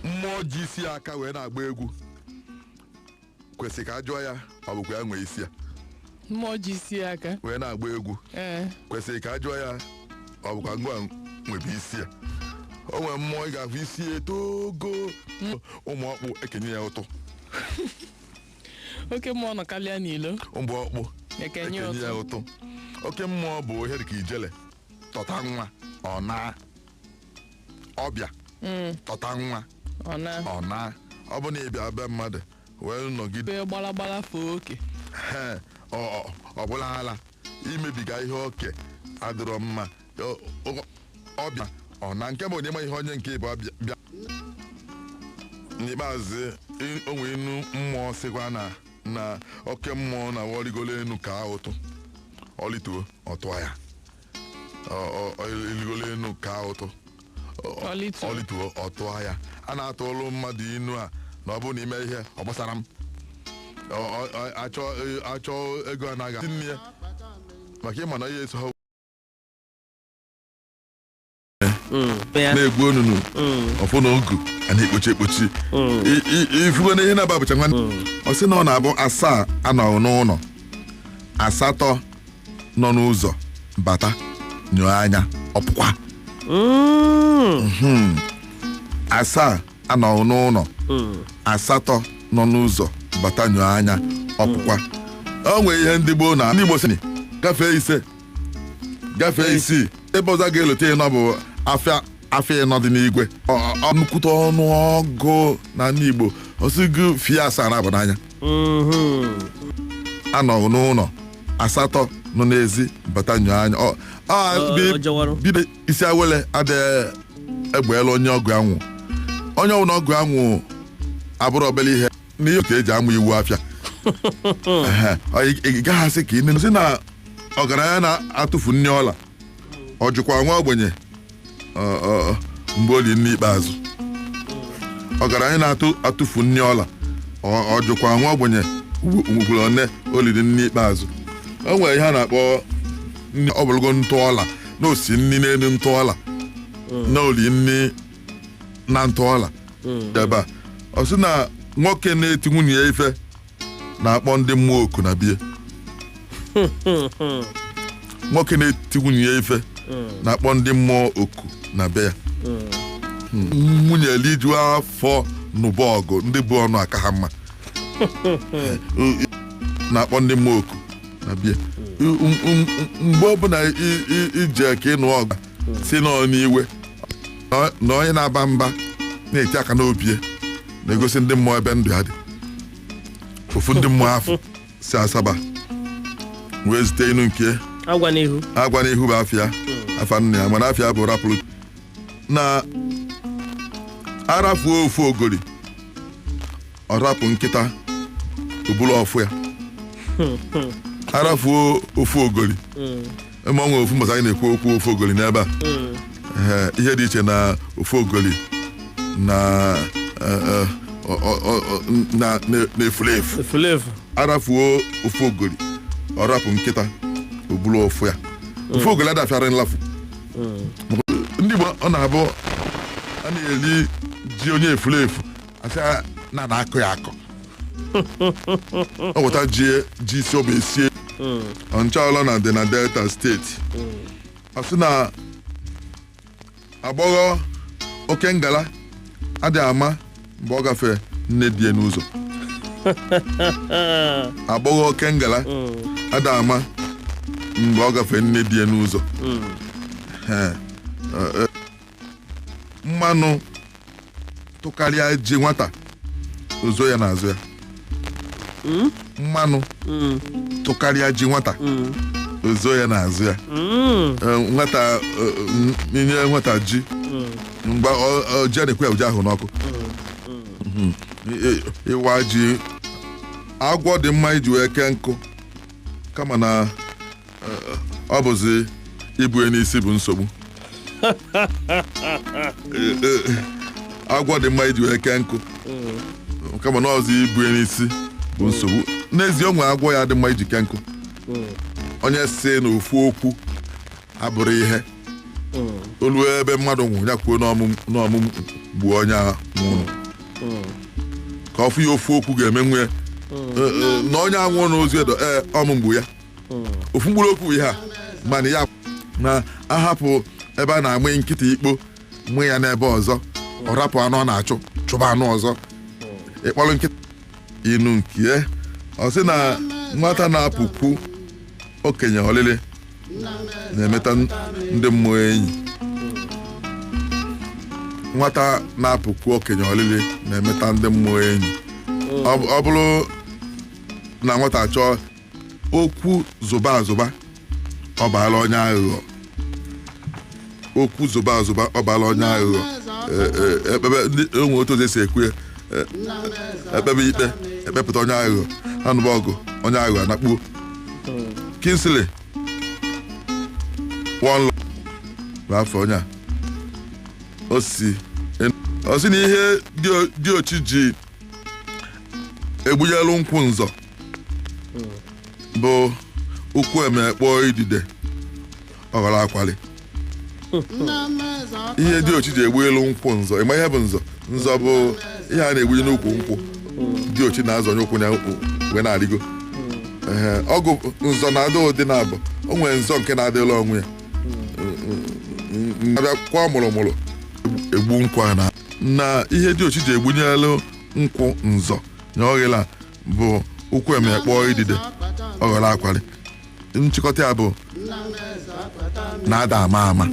mmụọ ji isi aka wee na-agba egwu kwesịrị ka a jụọ ya ọ bụkwa ya nwee isi ya. Mmụọ ji isi aka wee na-agba egwu kwesịrị ka a jụọ ya ọ bụkwa ngwa nwebe isi ya. O nwere mmụọ ị ga-ahụ isi etogo ụmụ ọkpụ ekenye ya ụtụ. Oke mmụọ nọ kalịa n'ilo. Ụmụ ọkpụ ekenye ya ụtụ. Oke mmụọ bụ ihe dịka ijele tọta nwa ọ na ọbịa tọta nwa ọ na ọ bụ na ịbịa be mmadụ wee nọgide gbalagbala foo oke ọ bụla ala imebiga ihe oke adịrọ mma ọbịa ọ na nke bụ onye ma ihe onye nke ịbụ bịa n'ikpeazụ onwe inu mmụọ sịkwa na oke mmụọ na ọrịgolo enu ka ụtụ ọlituo ọtụa ya ọrịgolo enu ka ụtụ ọlituo ọtụa ya. A na-atụlụ mmadụ inu a na ọ bụ na ime ihe ọ gbasara m achọ ego a na-aga nne ya maka ịma na ihe eso ha na-egbu onunu ọfụ na ogu a na-ekpochi ekpochi ifugo na ihe na-aba bụcha nwanne ọ sị na ọ na-abụ asaa anọ n'ụlọ asatọ nọ n'ụzọ bata nyụọ anya ọpụkwa asaa anọ n'ụlọ asatọ nọ n'ụzọ bata nyụọ anya ọpụkwa. O nwere ihe ndị gboo na ndị Igbo sị gafee isii ebe ọzọ ga-elote ihe nọ bụ afịa ịnọ dị n'igwe ọnụkwute ọnụ ọgụ na ndị Igbo osigo fie asaa na-abụ n'anya anọ n'ụlọ asatọ nọ n'ezi bata nyụọ anya bido isi awele adịghị egbeela onye ọgụ anwụ onye ọbụla ọgụ anwụ abụrụ obere ihe n'ihe ka eji amụ iwu afịa ị gaghị asị ka ị na-esi na ọgaranya na-atụfu nne ọla ọ jụkwa nwa ogbenye mgbe oli nne ikpeazụ ọgaranya na-atụfu nne ọla ọ jụkwa nwa ogbenye ugboro one olili nne ikpeazụ. O nwere ihe a na-akpọ nne ọbụlụgo ntọọla na osi nni n'elu ntọọla na oli nni na ntọọla ebe a ọ sị na nwoke na-eti nwunye ya ife na-akpọ ndị mmụọ oku na bie nwoke na-eti nwunye ya ife na-akpọ ndị mmụọ oku na be ya nwunye elijuo afọ n'ụba ọgụ ndị bụ ọnụ aka ha mma na-akpọ ndị mmụọ oku na bie. Mgbe ọbụla ije ka ịnụ ọgụ si n'iwe na onye na-aba mba na-eti aka n'obie na-egosi ndị mmụọ ebe ndụ ya dị. Ofu ndị mmụọ afọ si Asaba wee zite inu nke agwa n'ihu bụ afịa afa nne ya mana afịa bụ rapụrụ na arafuo ofu ogori ọ rapụ nkịta obulu ọfụ ya arafuo ofu ogori eme ọnwa ofu mbọsa anyị na-ekwu okwu ofu ogori n'ebe a ihe dị iche na ofu ogori na-efulefu arafuo ofu ogori ọ rapụ nkịta obulu ọfụ ya ofu ogori adafịara nlafu. Ndị Igbo ọ na-abụ a na-eli ji onye efulefu asị na-akụ ya akọ ọ wụta ji isi ọbụ esie ọnchaọla na dị na Delta steeti asị na agbọghọ oke ngala adịghị ama mgbe ọ gafee nne die n'ụzọ agbọghọ oke ngala adịghị ama mgbe ọ gafee nne die n'ụzọ. Mmanụ tụkarịa ji nwata ozo ya n'azụ ya mmanụ tụkarịa ji nwata ozo ya n'azụ ya nwata inye nwata ji mgbe ji na-ekwe ya ụjọ ahụ n'ọkụ ịwa ji agwọ dị mma iji wee kee nkụ kama na ọ bụzi ibu n'isi bụ nsogbu. Agwọ dị mma iji wee kee nkụ kama na ọzọ ibu n'isi bụ nsogbu. N'ezie onwe agwọ ya dị mma iji kee nkụ onye si na ofu okwu abụrụ ihe olu ebe mmadụ nwụrụ ya kwuo n'ọmụ gbuo onye ahụ nwụrụ ka ọ fụ ya ofu okwu ga-eme nwe na onye anwụọ n'ozu edo ọmụ mgbu ya ofu mkpụrụ okwu ihe a mana ya na ahapụ ebe a na-amụ nkịta ikpo mụ ya n'ebe ọzọ ọ rapụ anụ ọ na-achụ chụba anụ ọzọ ịkpọrọ nkịta inu nke ọ sị na nwata na-apụkwu okenye ọlịlị na-emeta ndị mmụọ enyi nwata na-apụkwu okenye ọlịlị na-emeta ndị mmụọ enyi ọ bụrụ na nwata chọọ okwu zụba azụba ọ baala onye aghụghọ okwu zụba azụba ọ baala onye aghụghọ ekpebe onwe otu ụzọ esi ekwu ya ekpebe ikpe ekpepụta onye aghụghọ anụba ọgụ onye aghụghọ anakpuo Kinsley one afọ onye a o si na ihe dị ochi ji egbunyelu nkwụ nzọ bụ ụkwụ eme kpọọ idide ọ ghọrọ akwali ihe dị ochi ji egbunyelu nkwụ nzọ ịma ihe bụ nzọ bụ ihe a na-egbunye n'ukwu nkwụ dị ochi na-azọnye ụkwụ ya wee na-arịgo ọgụ nzọ na-adị ụdị na abụ o nwere nzọ nke na-adịla ọnwụ ya abịa kwa mụrụmụrụ egbu nkwụ a na ihe dị ochi ji egbunyelu nkwụ nzọ na ọghịla bụ ụkwụ eme kpọọ idide ọ ghọrọ akwali nchịkọta ya bụ na-ada ama ama